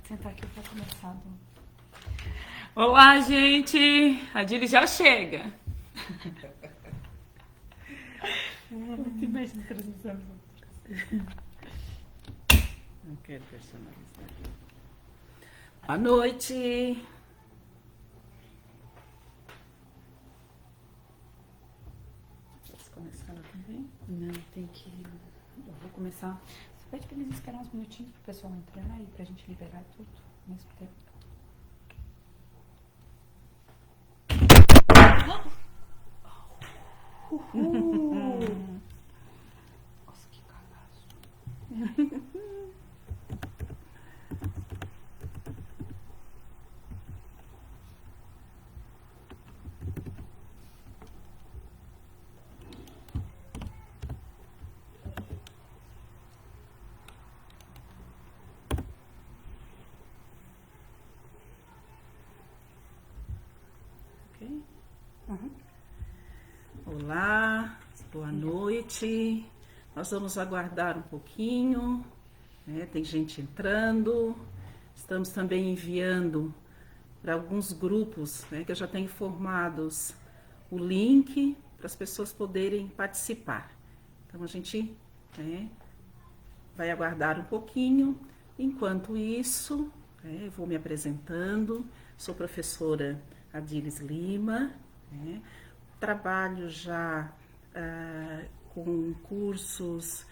sentar aqui para começar. Olá, gente! A Dili já chega. Que mais transmissão. Não quero personalizar. Boa noite! Posso começar lá também? Não, tem que... Eu vou começar. Você pede para eles esperar uns minutinhos para o pessoal entrar e para a gente liberar tudo ao mesmo tempo. Nossa, que cagaço. Ok? Olá, boa noite. Nós vamos aguardar um pouquinho, né? Tem gente entrando. Estamos também enviando para alguns grupos, né, que eu já tenho formados o link para as pessoas poderem participar. Então a gente, né, vai aguardar um pouquinho. Enquanto isso, eu vou me apresentando. Sou professora Adilis Lima, né? Trabalho já com cursos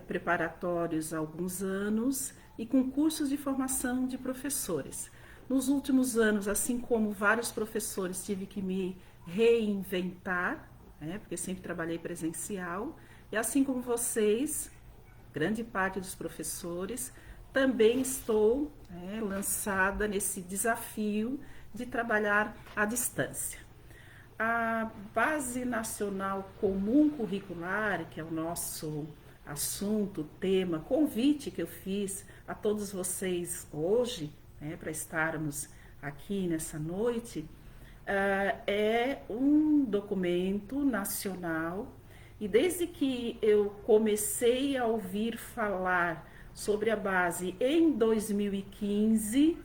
preparatórios há alguns anos e com cursos de formação de professores. Nos últimos anos, assim como vários professores, tive que me reinventar, né? Porque sempre trabalhei presencial, e assim como vocês, grande parte dos professores, também estou, lançada nesse desafio de trabalhar à distância. A Base Nacional Comum Curricular, que é o nosso assunto, tema, convite que eu fiz a todos vocês hoje, para estarmos aqui nessa noite, é um documento nacional. E desde que eu comecei a ouvir falar sobre a base em 2015,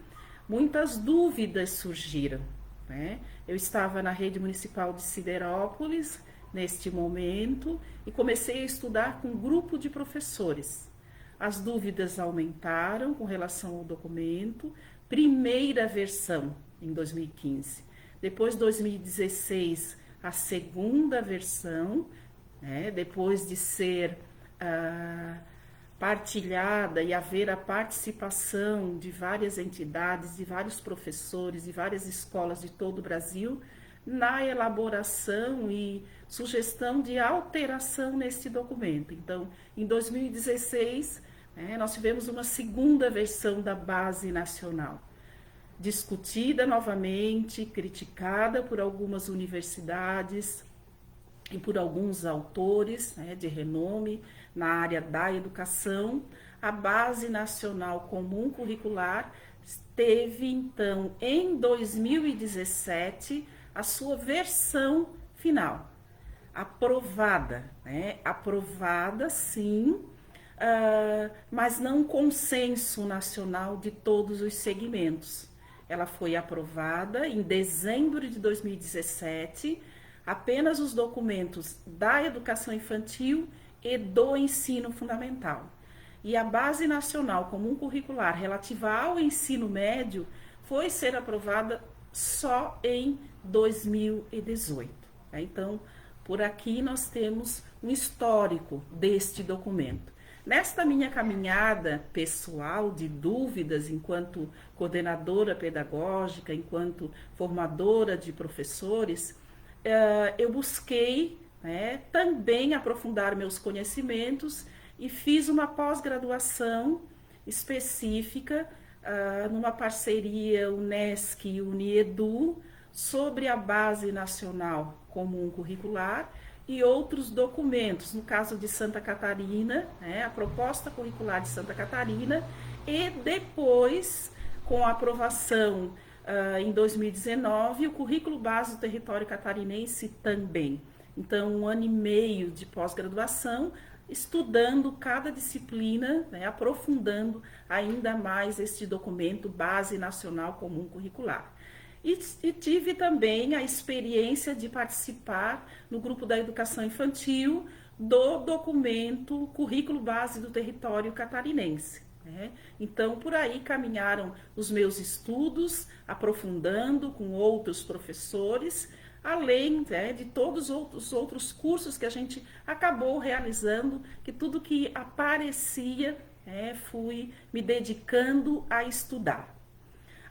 muitas dúvidas surgiram, né? Eu estava na rede municipal de Siderópolis neste momento e comecei a estudar com um grupo de professores. As dúvidas aumentaram com relação ao documento, primeira versão em 2015. Depois, 2016, a segunda versão, depois de ser partilhada e haver a participação de várias entidades, de vários professores, de várias escolas de todo o Brasil, na elaboração e sugestão de alteração neste documento. Então, em 2016, nós tivemos uma segunda versão da Base Nacional, discutida novamente, criticada por algumas universidades e por alguns autores, de renome na área da educação. A Base Nacional Comum Curricular teve, então, em 2017, a sua versão final, aprovada, aprovada sim, mas não um consenso nacional de todos os segmentos. Ela foi aprovada em dezembro de 2017, apenas os documentos da educação infantil e do ensino fundamental. E a Base Nacional Comum Curricular relativa ao ensino médio foi ser aprovada só em 2018. Então, por aqui nós temos um histórico deste documento. Nesta minha caminhada pessoal de dúvidas, enquanto coordenadora pedagógica, enquanto formadora de professores, eu busquei também aprofundar meus conhecimentos e fiz uma pós-graduação específica numa parceria Unesc e Uniedu sobre a Base Nacional Comum Curricular e outros documentos, no caso de Santa Catarina, a proposta curricular de Santa Catarina, e depois, com a aprovação em 2019, o currículo base do território catarinense também. Então, 1 ano e meio de pós-graduação, estudando cada disciplina, né, aprofundando ainda mais este documento Base Nacional Comum Curricular. E tive também a experiência de participar no grupo da educação infantil do documento Currículo Base do Território Catarinense. Né? Então, por aí caminharam os meus estudos, aprofundando com outros professores, além, né, de todos os outros cursos que a gente acabou realizando, que tudo que aparecia, fui me dedicando a estudar.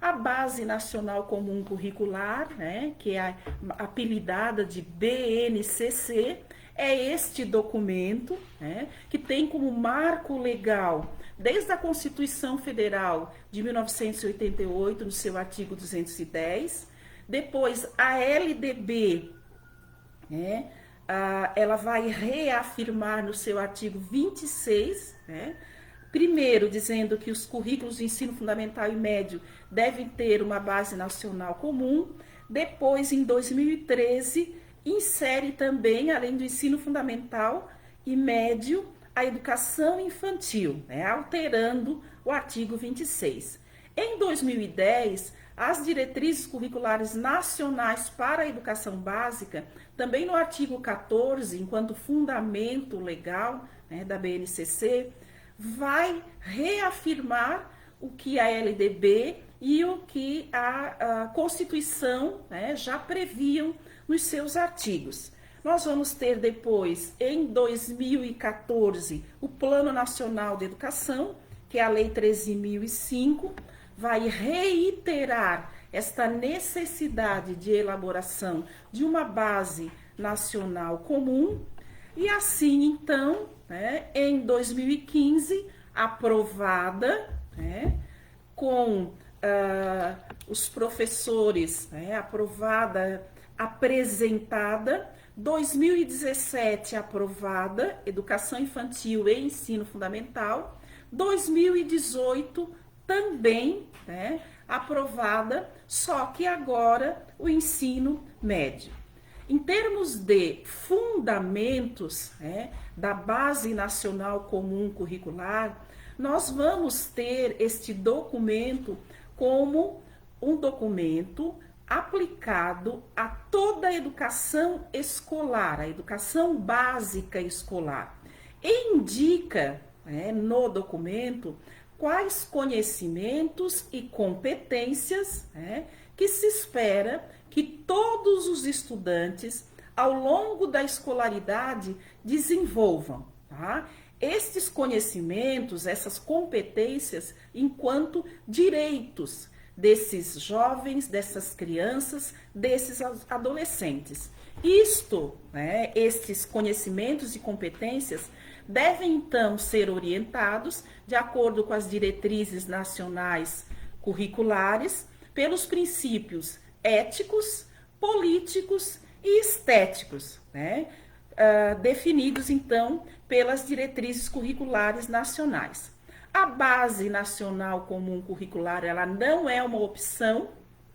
A Base Nacional Comum Curricular, né, que é apelidada de BNCC, é este documento, né, que tem como marco legal, desde a Constituição Federal de 1988, no seu artigo 210, depois a LDB, né, ela vai reafirmar no seu artigo 26, né, primeiro, dizendo que os currículos de ensino fundamental e médio devem ter uma base nacional comum. Depois, em 2013, insere também, além do ensino fundamental e médio, a educação infantil, né, alterando o artigo 26. Em 2010, as diretrizes curriculares nacionais para a educação básica, também no artigo 14, enquanto fundamento legal, né, da BNCC, vai reafirmar o que a LDB e o que a Constituição, né, já previam nos seus artigos. Nós vamos ter depois, em 2014, o Plano Nacional de Educação, que é a Lei 13.005, vai reiterar esta necessidade de elaboração de uma base nacional comum. E assim, então, né, em 2015, aprovada, né, com os professores, né, aprovada, apresentada, 2017 aprovada, Educação Infantil e Ensino Fundamental, 2018 também, né, aprovada, só que agora o ensino médio. Em termos de fundamentos, né, da Base Nacional Comum Curricular, nós vamos ter este documento como um documento aplicado a toda a educação escolar, a educação básica escolar. E indica, né, no documento quais conhecimentos e competências, né, que se espera que todos os estudantes, ao longo da escolaridade, desenvolvam, tá? Estes conhecimentos, essas competências, enquanto direitos desses jovens, dessas crianças, desses adolescentes. Isto, né, estes conhecimentos e competências devem, então, ser orientados de acordo com as diretrizes nacionais curriculares, pelos princípios éticos, políticos e estéticos, né? Definidos, então, pelas diretrizes curriculares nacionais. A Base Nacional Comum Curricular, ela não é uma opção,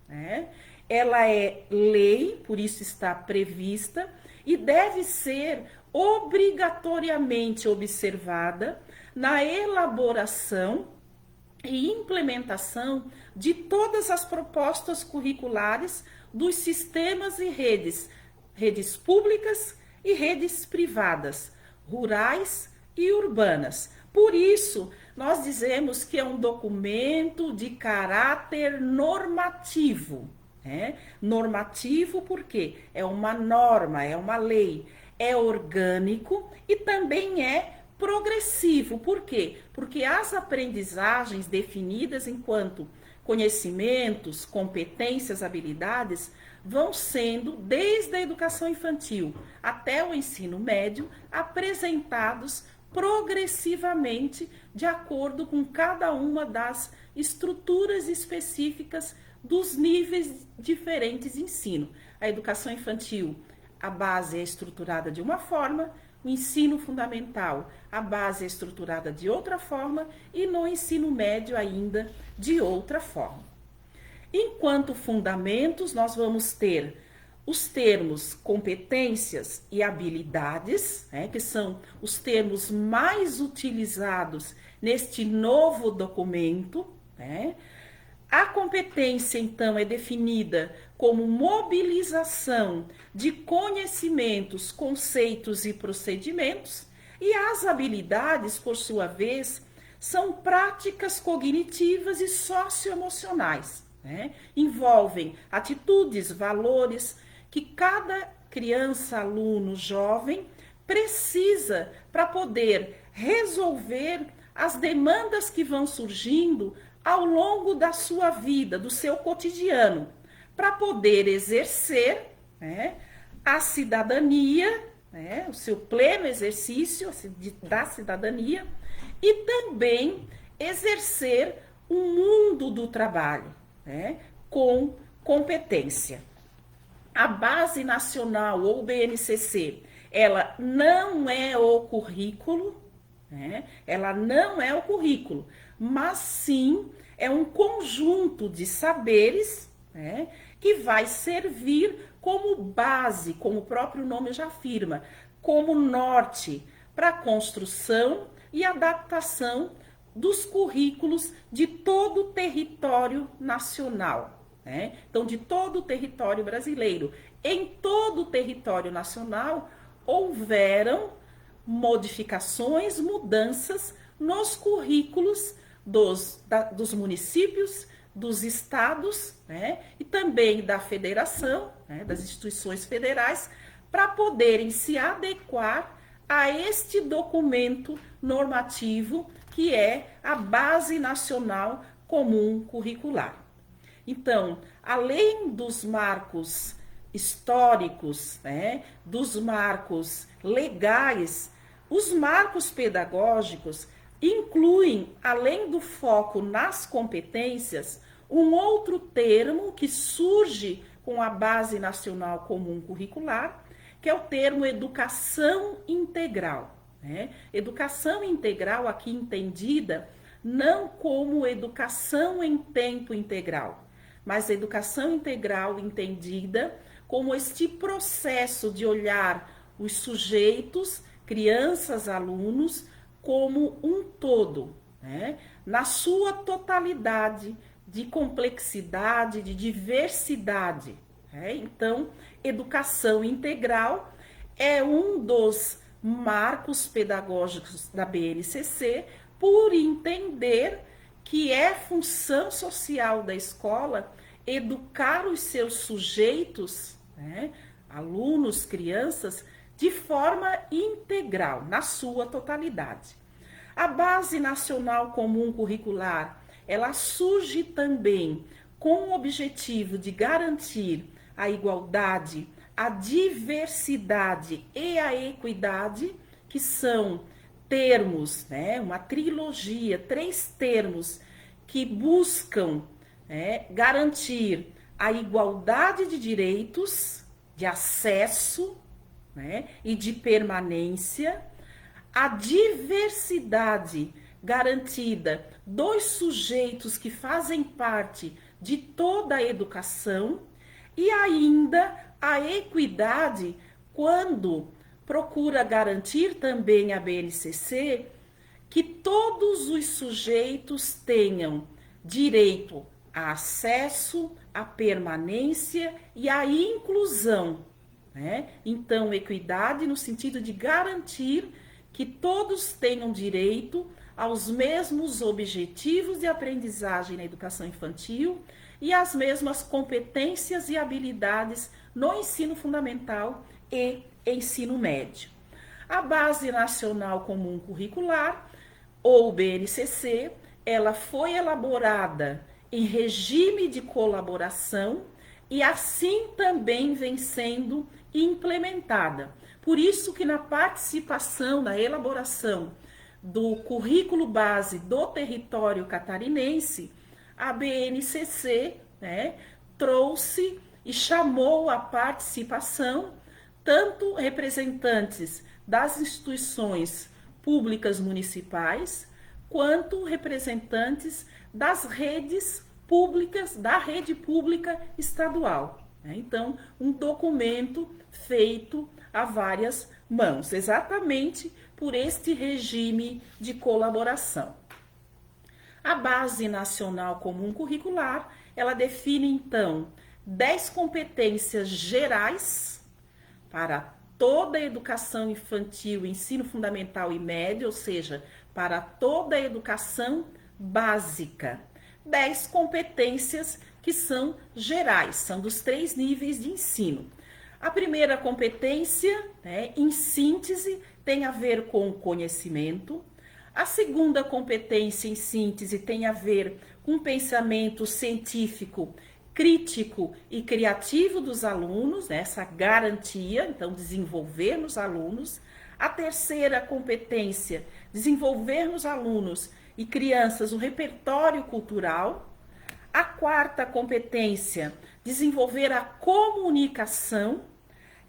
né? Ela é lei, por isso está prevista, e deve ser obrigatoriamente observada na elaboração e implementação de todas as propostas curriculares dos sistemas e redes públicas e redes privadas, rurais e urbanas. Por isso, nós dizemos que é um documento de caráter normativo, né? Normativo porque é uma norma, é uma lei, é orgânico e também é progressivo. Por quê? Porque as aprendizagens definidas enquanto conhecimentos, competências, habilidades, vão sendo, desde a educação infantil até o ensino médio, apresentados progressivamente de acordo com cada uma das estruturas específicas dos níveis diferentes de ensino. A educação infantil, a base é estruturada de uma forma, o ensino fundamental, a base é estruturada de outra forma e no ensino médio ainda de outra forma. Enquanto fundamentos, nós vamos ter os termos competências e habilidades, né, que são os termos mais utilizados neste novo documento, né? A competência, então, é definida como mobilização de conhecimentos, conceitos e procedimentos, e as habilidades, por sua vez, são práticas cognitivas e socioemocionais, né? Envolvem atitudes, valores que cada criança, aluno, jovem precisa para poder resolver as demandas que vão surgindo ao longo da sua vida, do seu cotidiano, para poder exercer, né, a cidadania, né, o seu pleno exercício da cidadania e também exercer o mundo do trabalho, né, com competência. A Base Nacional ou BNCC, ela não é o currículo, né? Ela não é o currículo, mas sim é um conjunto de saberes, né, que vai servir como base, como o próprio nome já afirma, como norte para a construção e adaptação dos currículos de todo o território nacional. Né? Então, de todo o território brasileiro. Em todo o território nacional, houveram modificações, mudanças nos currículos dos municípios, dos estados, né? E também da federação, né? Das instituições federais, para poderem se adequar a este documento normativo que é a Base Nacional Comum Curricular. Então, além dos marcos históricos, né, dos marcos legais, os marcos pedagógicos incluem, além do foco nas competências, um outro termo que surge com a Base Nacional Comum Curricular, que é o termo educação integral. Né? Educação integral, aqui entendida, não como educação em tempo integral, mas educação integral entendida como este processo de olhar os sujeitos, crianças, alunos, como um todo, né? Na sua totalidade de complexidade, de diversidade. Né? Então, educação integral é um dos marcos pedagógicos da BNCC, por entender que é função social da escola educar os seus sujeitos, né, alunos, crianças, de forma integral, na sua totalidade. A Base Nacional Comum Curricular, ela surge também com o objetivo de garantir a igualdade, a diversidade e a equidade, que são termos, né, uma trilogia, 3 termos que buscam, né, garantir a igualdade de direitos, de acesso, né, e de permanência, a diversidade garantida dos sujeitos que fazem parte de toda a educação e ainda a equidade quando procura garantir também a BNCC que todos os sujeitos tenham direito a acesso, a permanência e a inclusão. Né? Então, equidade no sentido de garantir que todos tenham direito aos mesmos objetivos de aprendizagem na educação infantil e às mesmas competências e habilidades no ensino fundamental e ensino médio. A Base Nacional Comum Curricular, ou BNCC, ela foi elaborada em regime de colaboração e assim também vem sendo implementada. Por isso que na participação, na elaboração do currículo base do território catarinense, a BNCC, né, trouxe e chamou a participação tanto representantes das instituições públicas municipais, quanto representantes das redes públicas, da rede pública estadual. né? Então, um documento feito a várias mãos, exatamente por este regime de colaboração. A Base Nacional Comum Curricular, ela define, então, 10 competências gerais para toda a educação infantil, ensino fundamental e médio, ou seja, para toda a educação básica. 10 competências que são gerais, são dos 3 níveis de ensino. A primeira competência, né, em síntese, tem a ver com o conhecimento. A segunda competência, em síntese, tem a ver com o pensamento científico, crítico e criativo dos alunos, né, essa garantia, então, desenvolver nos alunos. A terceira competência, desenvolver nos alunos e crianças o repertório cultural. A quarta competência, desenvolver a comunicação.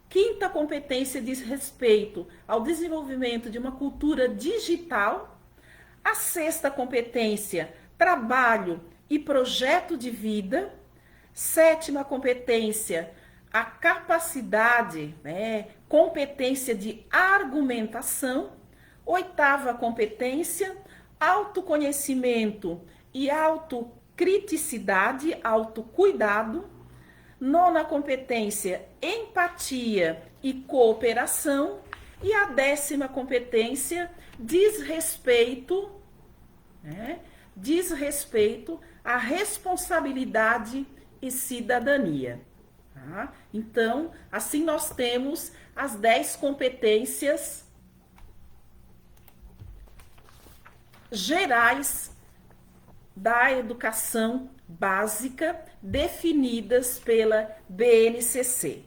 Quinta competência diz respeito ao desenvolvimento de uma cultura digital. A sexta competência, trabalho e projeto de vida. Sétima competência, a capacidade, né, competência de argumentação. Oitava competência, autoconhecimento e autocriticidade, autocuidado. Nona competência, empatia e cooperação. E a 10ª competência, desrespeito, né? Desrespeito à responsabilidade e cidadania. Tá? Então, assim nós temos as 10 competências gerais da educação básica definidas pela BNCC.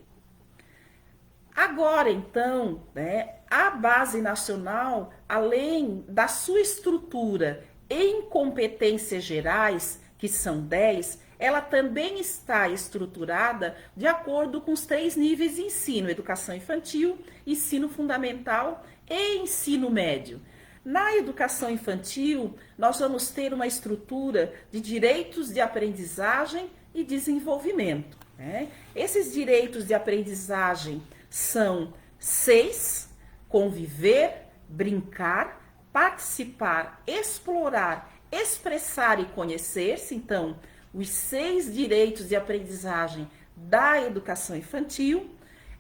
Agora, então, né, a Base Nacional, além da sua estrutura em competências gerais, que são 10, ela também está estruturada de acordo com os 3 níveis de ensino: educação infantil, ensino fundamental e ensino médio. Na educação infantil, nós vamos ter uma estrutura de direitos de aprendizagem e desenvolvimento, né? Esses direitos de aprendizagem são 6: conviver, brincar, participar, explorar, expressar e conhecer-se. Então, os 6 direitos de aprendizagem da educação infantil.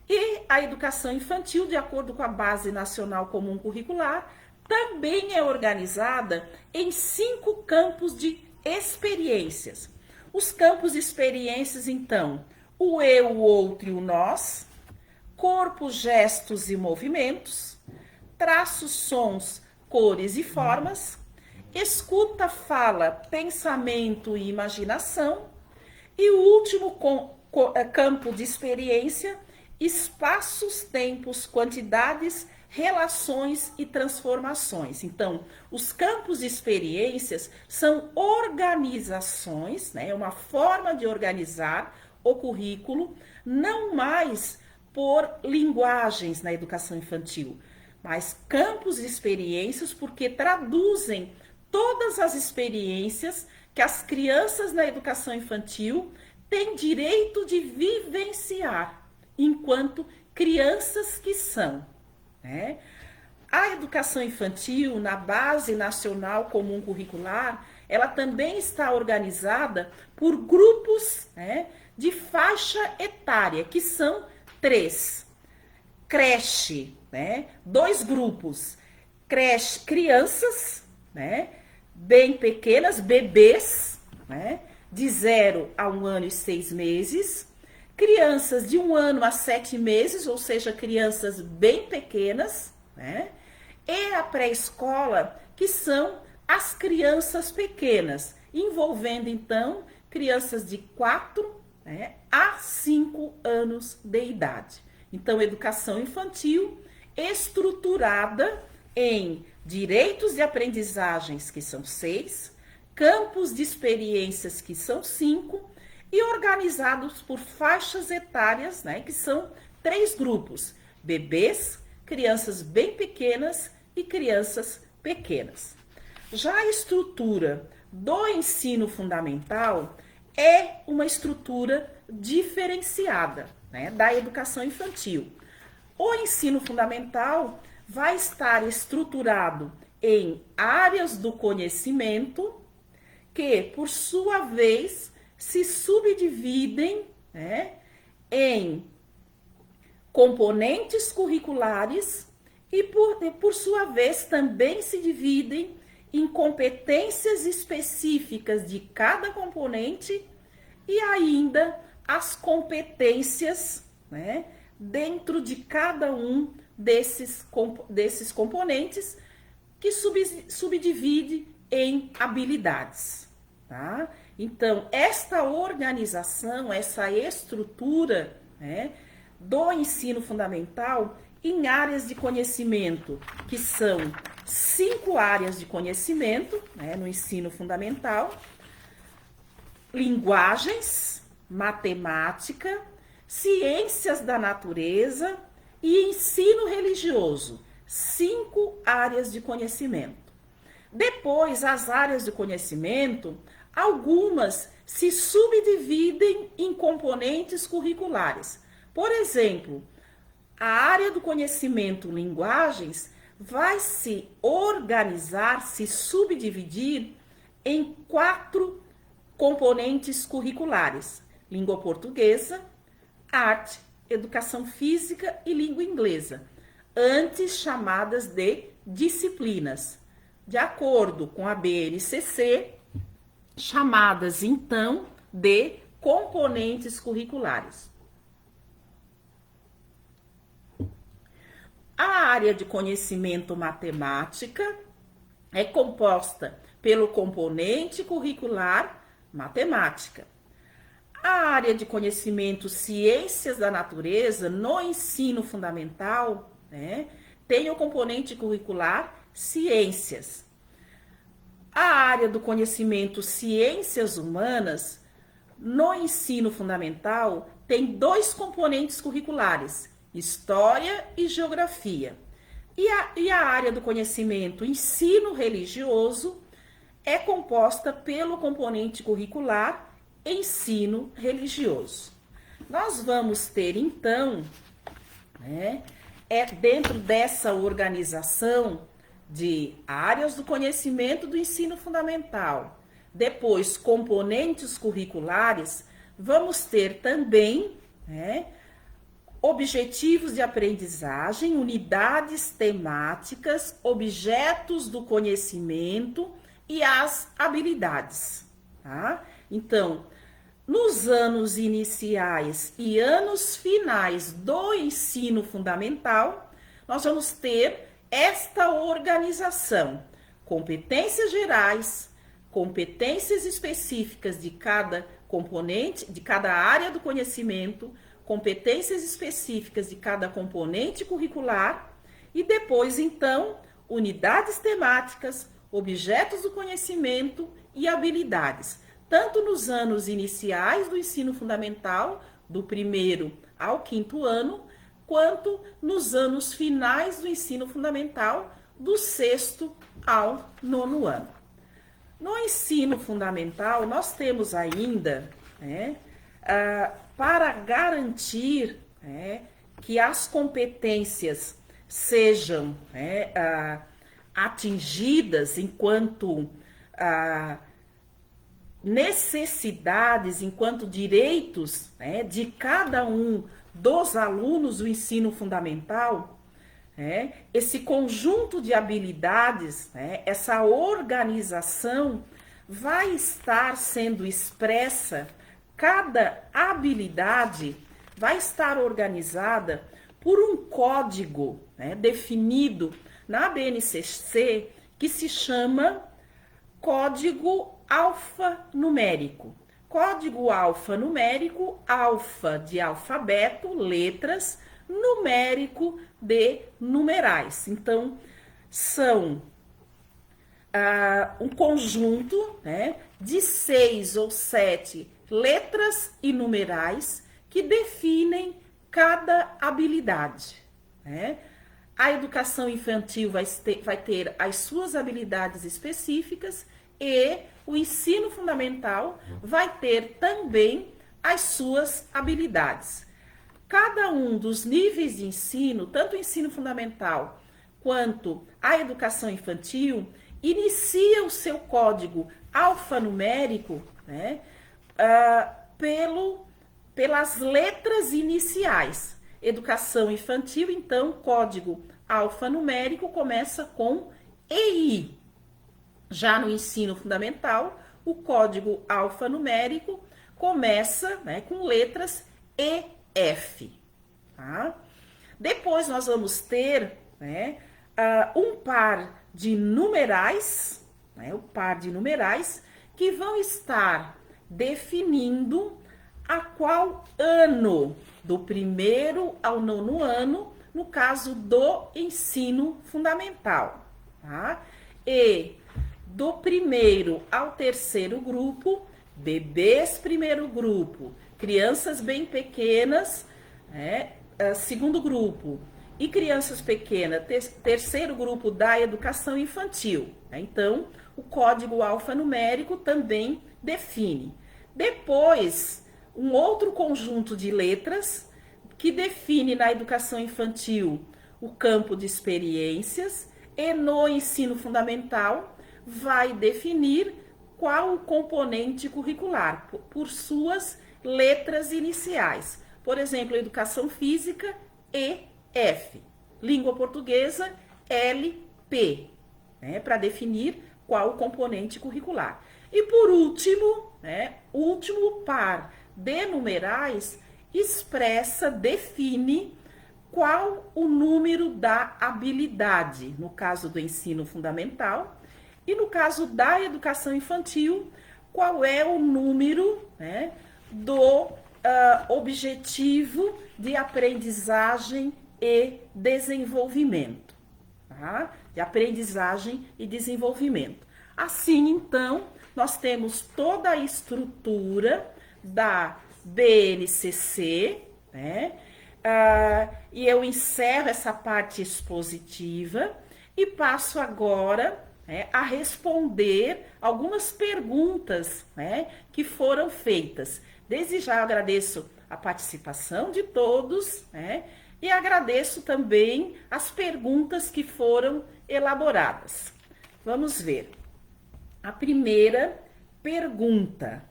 E a educação infantil, de acordo com a Base Nacional Comum Curricular, também é organizada em 5 campos de experiências. Os campos de experiências, então, o eu, o outro e o nós, corpo, gestos e movimentos, traços, sons, cores e formas, escuta, fala, pensamento e imaginação, e o último campo de experiência, espaços, tempos, quantidades, relações e transformações. Então, os campos de experiências são organizações, né? É uma forma de organizar o currículo, não mais por linguagens na educação infantil, mas campos de experiências, porque traduzem todas as experiências que as crianças na educação infantil têm direito de vivenciar, enquanto crianças que são, né? A educação infantil, na Base Nacional Comum Curricular, ela também está organizada por grupos, né, de faixa etária, que são 3. Creche, né? 2 grupos. Creche, crianças, né, bem pequenas, bebês, né, de 0 a 1 ano e 6 meses. Crianças de 1 ano a 7 meses, ou seja, crianças bem pequenas, né? E a pré-escola, que são as crianças pequenas, envolvendo, então, crianças de 4, né, a 5 anos de idade. Então, educação infantil estruturada em direitos de aprendizagens, que são 6, campos de experiências, que são 5, e organizados por faixas etárias, né, que são 3 grupos: bebês, crianças bem pequenas e crianças pequenas. Já a estrutura do ensino fundamental, é uma estrutura diferenciada, né, da educação infantil. O ensino fundamental vai estar estruturado em áreas do conhecimento que, por sua vez, se subdividem, né, em componentes curriculares e, por sua vez, também se dividem em competências específicas de cada componente e ainda as competências, né, dentro de cada um desses componentes que subdivide em habilidades, tá? Então, esta organização, essa estrutura, né, do ensino fundamental em áreas de conhecimento, que são 5 áreas de conhecimento, né, no ensino fundamental: linguagens, matemática, ciências da natureza e ensino religioso. 5 áreas de conhecimento. Depois, as áreas de conhecimento, algumas se subdividem em componentes curriculares. Por exemplo, a área do conhecimento linguagens vai se organizar, se subdividir em 4 componentes curriculares: língua portuguesa, arte, educação física e língua inglesa, antes chamadas de disciplinas, de acordo com a BNCC, chamadas então de componentes curriculares. A área de conhecimento matemática é composta pelo componente curricular matemática. A área de conhecimento ciências da natureza no ensino fundamental, né, tem o componente curricular ciências. A área do conhecimento ciências humanas no ensino fundamental tem 2 componentes curriculares: história e geografia. E a área do conhecimento ensino religioso é composta pelo componente curricular ensino religioso. Nós vamos ter, então, né, dentro dessa organização de áreas do conhecimento do ensino fundamental, depois componentes curriculares, vamos ter também, né, objetivos de aprendizagem, unidades temáticas, objetos do conhecimento e as habilidades, tá? Então, nos anos iniciais e anos finais do ensino fundamental, nós vamos ter esta organização: competências gerais, competências específicas de cada componente, de cada área do conhecimento, competências específicas de cada componente curricular e depois, então, unidades temáticas, objetos do conhecimento e habilidades, tanto nos anos iniciais do ensino fundamental, do 1º ao 5º ano, quanto nos anos finais do ensino fundamental, do 6º ao 9º ano. No ensino fundamental, nós temos ainda, né, para garantir, né, que as competências sejam, né, atingidas enquanto necessidades, enquanto direitos, né, de cada um dos alunos do ensino fundamental, né, esse conjunto de habilidades, né, essa organização vai estar sendo expressa. Cada habilidade vai estar organizada por um código, né, definido na BNCC, que se chama código alfanumérico. Código alfanumérico: alfa de alfabeto, letras, numérico de numerais. Então, são um conjunto, né, de 6 ou 7 letras e numerais que definem cada habilidade, né? A educação infantil vai ter as suas habilidades específicas e o ensino fundamental vai ter também as suas habilidades. Cada um dos níveis de ensino, tanto o ensino fundamental quanto a educação infantil, inicia o seu código alfanumérico, né, pelas letras iniciais. Educação infantil, então, código alfanumérico começa com EI. Já no ensino fundamental, o código alfanumérico começa, né, com letras EF. Tá? Depois nós vamos ter, né, um par de numerais, né, o par de numerais que vão estar definindo a qual ano, do primeiro ao nono ano, no caso do ensino fundamental. Tá? E do primeiro ao terceiro grupo, bebês primeiro grupo, crianças bem pequenas, né, segundo grupo, e crianças pequenas, terceiro grupo da educação infantil. Então, o código alfanumérico também define. Depois, um outro conjunto de letras que define na educação infantil o campo de experiências e no ensino fundamental vai definir qual o componente curricular, por suas letras iniciais. Por exemplo, educação física, EF. Língua portuguesa, LP, né, para definir qual o componente curricular. E por último, né, o último par de numerais expressa, define qual o número da habilidade, no caso do ensino fundamental, e no caso da educação infantil, qual é o número, né, do objetivo de aprendizagem e desenvolvimento. Tá? De aprendizagem e desenvolvimento. Assim, então, nós temos toda a estrutura da BNCC, né? E eu encerro essa parte expositiva e passo agora, né, a responder algumas perguntas, né, que foram feitas. Desde já agradeço a participação de todos, né, e agradeço também as perguntas que foram elaboradas. Vamos ver. A primeira pergunta.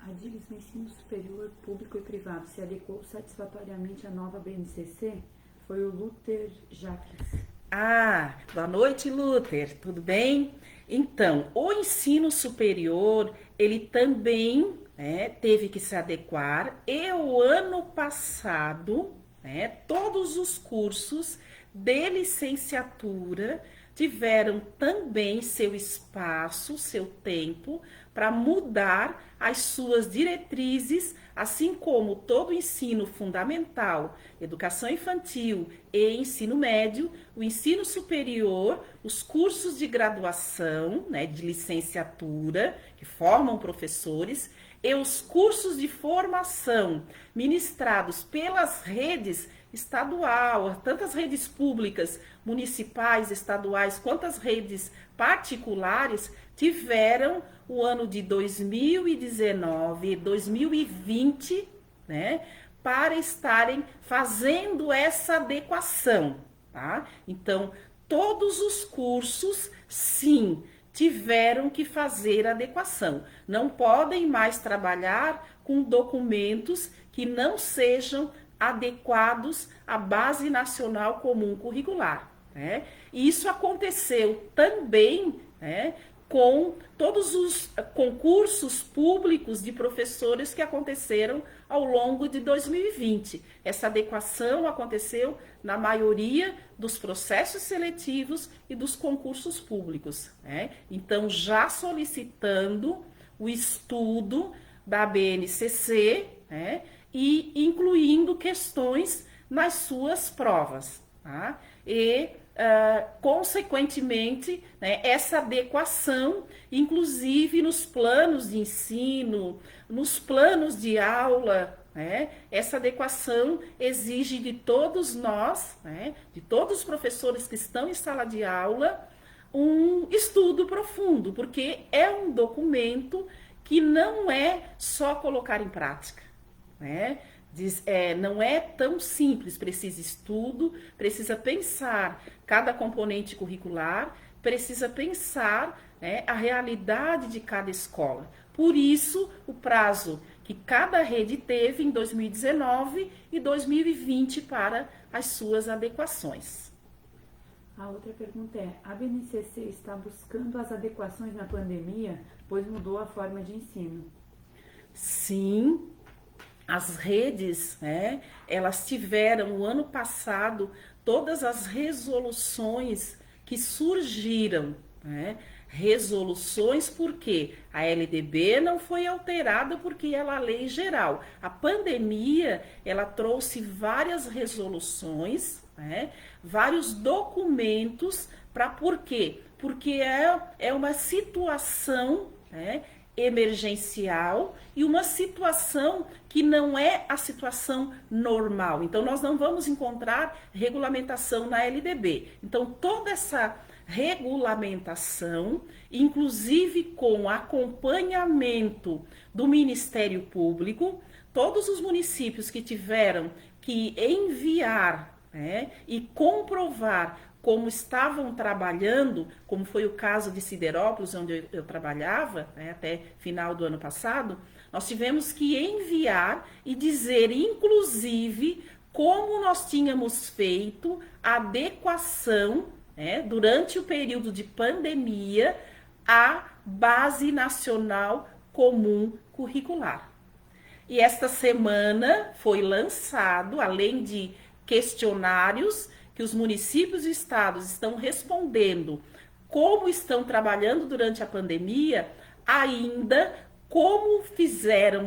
Adilis, no ensino superior, público e privado, se adequou satisfatoriamente à nova BNCC? Foi o Luther Jacques. Boa noite, Luther. Tudo bem? Então, o ensino superior, ele também, né, teve que se adequar. E o ano passado, né, todos os cursos de licenciatura tiveram também seu espaço, seu tempo, para mudar as suas diretrizes, assim como todo o ensino fundamental, educação infantil e ensino médio, o ensino superior, os cursos de graduação, né, de licenciatura, que formam professores, e os cursos de formação ministrados pelas redes estadual, tantas redes públicas, municipais, estaduais, quantas redes particulares tiveram o ano de 2019 e 2020, né, para estarem fazendo essa adequação, tá? Então, todos os cursos, sim, tiveram que fazer adequação. Não podem mais trabalhar com documentos que não sejam adequados à Base Nacional Comum Curricular, né? E isso aconteceu também, né, com todos os concursos públicos de professores que aconteceram ao longo de 2020. Essa adequação aconteceu na maioria dos processos seletivos e dos concursos públicos, né? Então, já solicitando o estudo da BNCC, né, e incluindo questões nas suas provas, tá? E, consequentemente, né, essa adequação, inclusive nos planos de ensino, nos planos de aula, né, essa adequação exige de todos nós, né, de todos os professores que estão em sala de aula, um estudo profundo, porque é um documento que não é só colocar em prática, né? Não é tão simples, precisa estudo, precisa pensar cada componente curricular, precisa pensar, né, a realidade de cada escola. Por isso, o prazo que cada rede teve em 2019 e 2020 para as suas adequações. A outra pergunta é: a BNCC está buscando as adequações na pandemia, pois mudou a forma de ensino? Sim, as redes, né, elas tiveram o ano passado todas as resoluções que surgiram, né? Resoluções porque a LDB não foi alterada porque ela é lei geral. A pandemia, ela trouxe várias resoluções, né? Vários documentos para por quê? Porque é uma situação, né, emergencial e uma situação que não é a situação normal. Então, nós não vamos encontrar regulamentação na LDB. Então, toda essa regulamentação, inclusive com acompanhamento do Ministério Público, todos os municípios que tiveram que enviar, né, e comprovar como estavam trabalhando, como foi o caso de Siderópolis, onde eu trabalhava, né, até final do ano passado, nós tivemos que enviar e dizer, inclusive, como nós tínhamos feito a adequação, né, durante o período de pandemia, à Base Nacional Comum Curricular. E esta semana foi lançado, além de questionários que os municípios e estados estão respondendo como estão trabalhando durante a pandemia, ainda como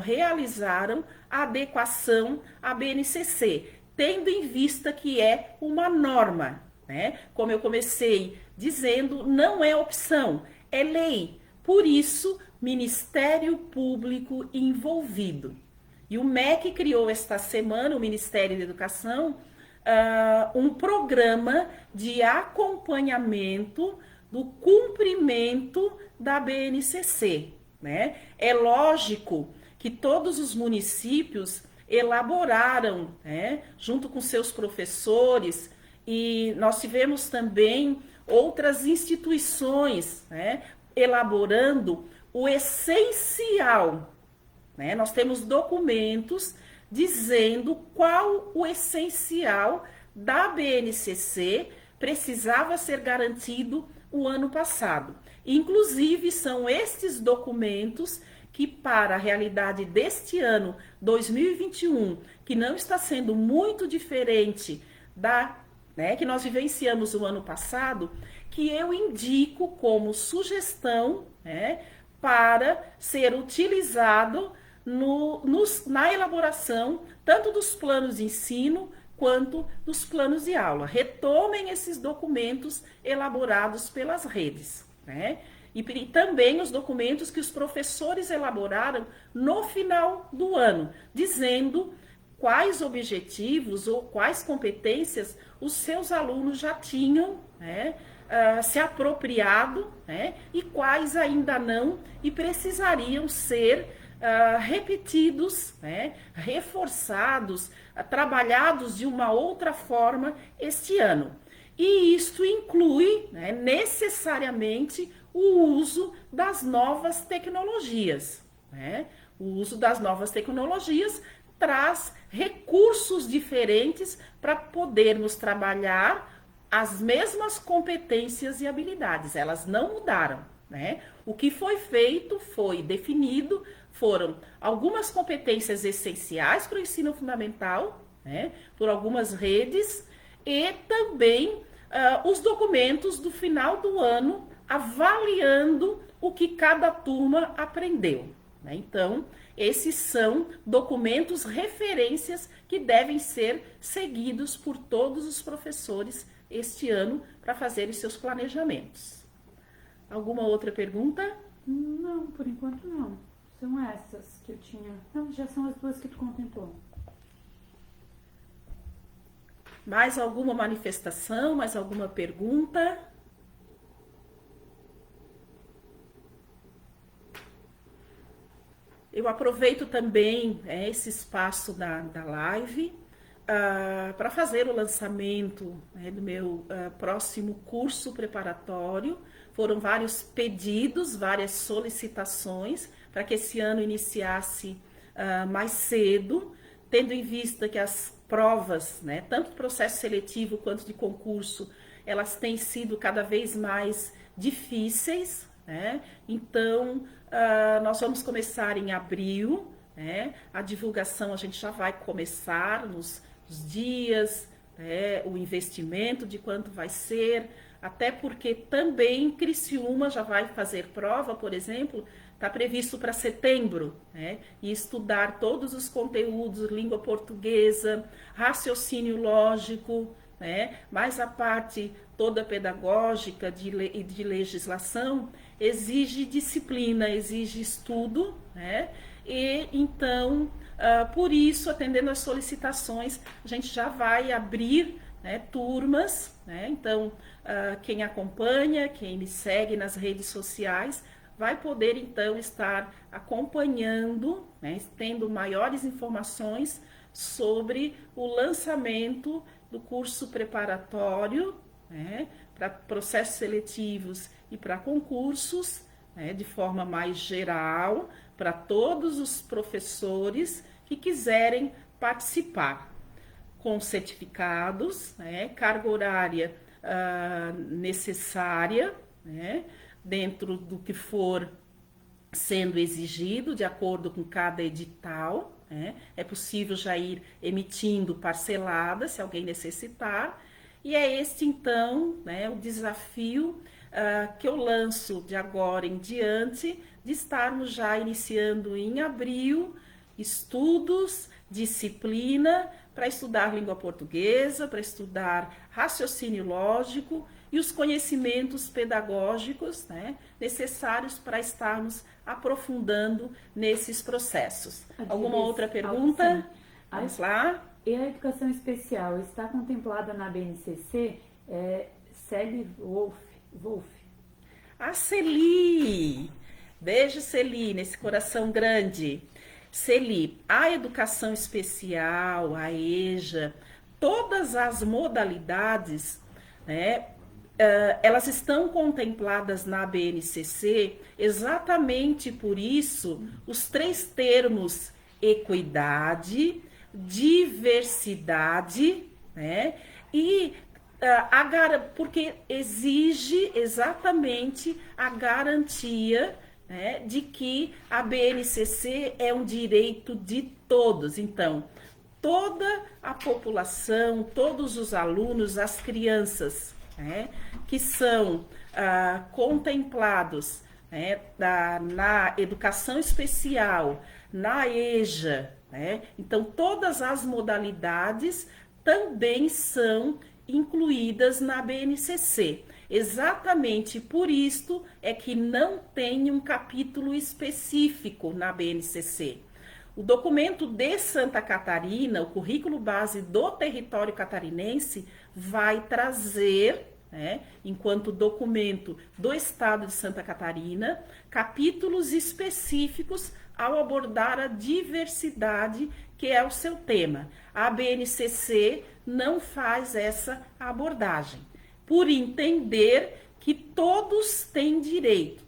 realizaram a adequação à BNCC, tendo em vista que é uma norma, né? Como eu comecei dizendo, não é opção, é lei. Por isso, Ministério Público envolvido. E o MEC criou esta semana, o Ministério da Educação, um programa de acompanhamento do cumprimento da BNCC, né? É lógico que todos os municípios elaboraram, né, junto com seus professores, e nós tivemos também outras instituições, né, elaborando o essencial, né? Nós temos documentos dizendo qual o essencial da BNCC precisava ser garantido o ano passado. Inclusive, são estes documentos que, para a realidade deste ano, 2021, que não está sendo muito diferente né, que nós vivenciamos o ano passado, que eu indico como sugestão, né, para ser utilizado na elaboração tanto dos planos de ensino quanto dos planos de aula. Retomem esses documentos elaborados pelas redes, né? E também os documentos que os professores elaboraram no final do ano, dizendo quais objetivos ou quais competências os seus alunos já tinham, né, se apropriado, né, e quais ainda não e precisariam ser repetidos, né, reforçados, trabalhados de uma outra forma este ano. E isto inclui, né, necessariamente o uso das novas tecnologias, né? O uso das novas tecnologias traz recursos diferentes para podermos trabalhar as mesmas competências e habilidades. Elas não mudaram, né? O que foi feito, foi definido, foram algumas competências essenciais para o ensino fundamental, né, por algumas redes, e também os documentos do final do ano avaliando o que cada turma aprendeu, né? Então, esses são documentos, referências que devem ser seguidos por todos os professores este ano para fazerem seus planejamentos. Alguma outra pergunta? Não, por enquanto não. São essas que eu tinha. Não, já são as duas que tu contemplou. Mais alguma manifestação, mais alguma pergunta? Eu aproveito também esse espaço da live para fazer o lançamento do meu próximo curso preparatório. Foram vários pedidos, várias solicitações para que esse ano iniciasse mais cedo, tendo em vista que as provas, tanto do processo seletivo quanto de concurso, elas têm sido cada vez mais difíceis, Então, nós vamos começar em abril, A divulgação a gente já vai começar nos dias, o investimento de quanto vai ser, até porque também Criciúma já vai fazer prova, por exemplo, está previsto para setembro, E estudar todos os conteúdos, língua portuguesa, raciocínio lógico, mas a parte toda pedagógica e de legislação exige disciplina, exige estudo, E então, por isso, atendendo às solicitações, a gente já vai abrir turmas, Então, quem acompanha, quem me segue nas redes sociais, vai poder então estar acompanhando, tendo maiores informações sobre o lançamento do curso preparatório, para processos seletivos e para concursos, de forma mais geral, para todos os professores que quiserem participar, com certificados, carga horária necessária, dentro do que for sendo exigido, de acordo com cada edital, É possível já ir emitindo parceladas, se alguém necessitar, e é este, então, o desafio que eu lanço de agora em diante, de estarmos já iniciando em abril estudos, disciplina, para estudar língua portuguesa, para estudar raciocínio lógico e os conhecimentos pedagógicos, necessários para estarmos aprofundando nesses processos. Alguma outra pergunta? Vamos lá. E a educação especial está contemplada na BNCC? Celi Wolf. A Celi! Beijo, Celi, nesse coração grande. Celi, a educação especial, a EJA, todas as modalidades, elas estão contempladas na BNCC, exatamente por isso, os 3 termos equidade, diversidade, e porque exige exatamente a garantia de que a BNCC é um direito de todos. Então, toda a população, todos os alunos, as crianças, que são contemplados na educação especial, na EJA, então todas as modalidades também são incluídas na BNCC. Exatamente por isto é que não tem um capítulo específico na BNCC. O documento de Santa Catarina, o currículo base do território catarinense, vai trazer, enquanto documento do estado de Santa Catarina, capítulos específicos ao abordar a diversidade, que é o seu tema. A BNCC não faz essa abordagem, por entender que todos têm direito,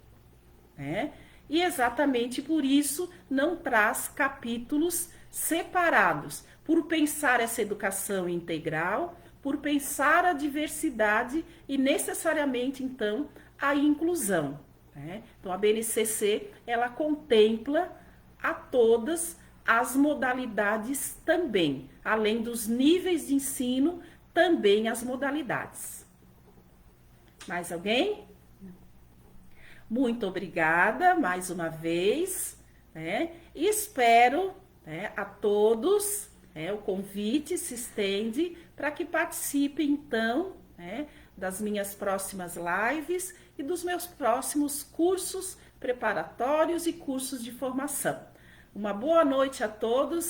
E exatamente por isso não traz capítulos separados, por pensar essa educação integral, por pensar a diversidade e necessariamente, então, a inclusão. Então, a BNCC, ela contempla a todas as modalidades também, além dos níveis de ensino, também as modalidades. Mais alguém? Muito obrigada mais uma vez, E espero a todos, o convite se estende para que participem então, das minhas próximas lives e dos meus próximos cursos preparatórios e cursos de formação. Uma boa noite a todos.